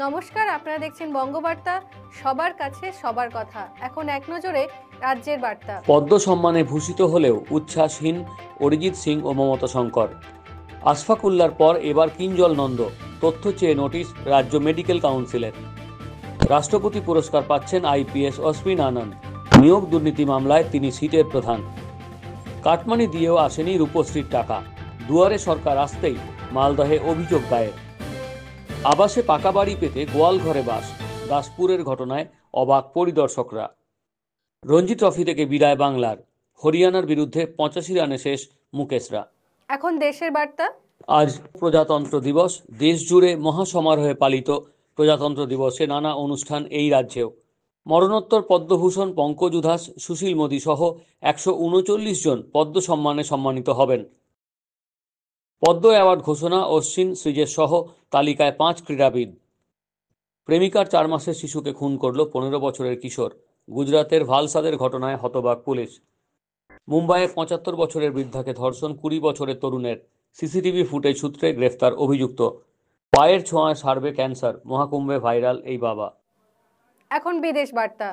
নমস্কার, আপনারা দেখছেন বঙ্গবার্তা, সবার কাছে সবার কথা। এখন এক নজরে রাজ্যের বার্তা। পদ্ম সম্মানে ভূষিত হলেও উচ্ছ্বাসহীন অরিজিৎ সিং ও মমতা শঙ্কর। আশফাক উল্লার পর এবার কিঞ্জল নন্দ, তথ্য চেয়ে নোটিশ রাজ্য মেডিকেল কাউন্সিলের। রাষ্ট্রপতি পুরস্কার পাচ্ছেন আইপিএস অশ্বিন আনন্দ, নিয়োগ দুর্নীতি মামলায় তিনি সিটের প্রধান। কাটমানি দিয়েও আসেনি রূপশ্রীর টাকা, দুয়ারে সরকার আসতেই মালদহে অভিযোগ দায়ের। আবাসে পাকা বাড়ি পেতে গোয়াল ঘরে বাস, দাসপুরের ঘটনায় অবাক পরিদর্শকরা। রঞ্জি ট্রফি থেকে বিদায় বাংলার, হরিয়ানার বিরুদ্ধে 85 রানে শেষ মুকেশরা। এখন দেশের বার্তা। আজ প্রজাতন্ত্র দিবস, দেশ জুড়ে মহাসমারোহে পালিত প্রজাতন্ত্র দিবসে নানা অনুষ্ঠান এই রাজ্যেও। মরণোত্তর পদ্মভূষণ পঙ্কজ উধাস, সুশীল মোদী সহ 139 জন পদ্ম সম্মানে সম্মানিত হবেন। পদ্ম অ্যাওয়ার্ড ঘোষণা, অশ্বিন সৃজেশ সহ তালিকায় 5 ক্রীড়াবিদ। প্রেমিকার 4 মাসের শিশুকে খুন করল 15 বছরের কিশোর, গুজরাতের ভালসাদের ঘটনায় হতবাক পুলিশ। মুম্বাইয়ে 75 বছরের বৃদ্ধাকে ধর্ষণ 20 বছরের তরুণের, সিসিটিভি ফুটেজ সূত্রে গ্রেফতার অভিযুক্ত। পায়ের ছোঁয়ায় সারবে ক্যান্সার, মহাকুম্ভে ভাইরাল এই বাবা। এখন বিদেশ বার্তা।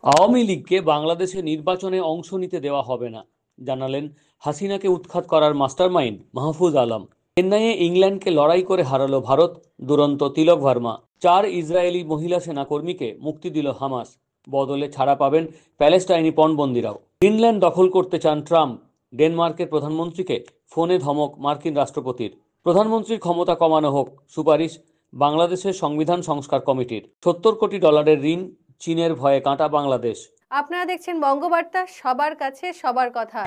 আওয়ামী লীগকে বাংলাদেশে নির্বাচনে অংশ নিতে দেওয়া হবে না, জানালেন হাসিনাকে উৎখাত করার মাস্টারমাইন্ড মাহফুজ আলম। চেন্নাইয়ে ইংল্যান্ডকে লড়াই করে হারালো ভারত, দুরন্ত তিলক ভার্মা। 4 ইসরায়েলি মহিলা সেনাকর্মীকে মুক্তি দিল হামাস, বদলে ছাড়া পাবেন প্যালেস্টাইনি পণবন্দিরাও। গ্রিনল্যান্ড দখল করতে চান ট্রাম্প, ডেনমার্কের প্রধানমন্ত্রীকে ফোনে ধমক মার্কিন রাষ্ট্রপতির। প্রধানমন্ত্রীর ক্ষমতা কমানো হোক, সুপারিশ বাংলাদেশের সংবিধান সংস্কার কমিটির। $70 কোটি ঋণ, চীনের ভয়ে কাঁটা বাংলাদেশ। আপনারা দেখছেন বঙ্গবার্তা, সবার কাছে সবার কথা।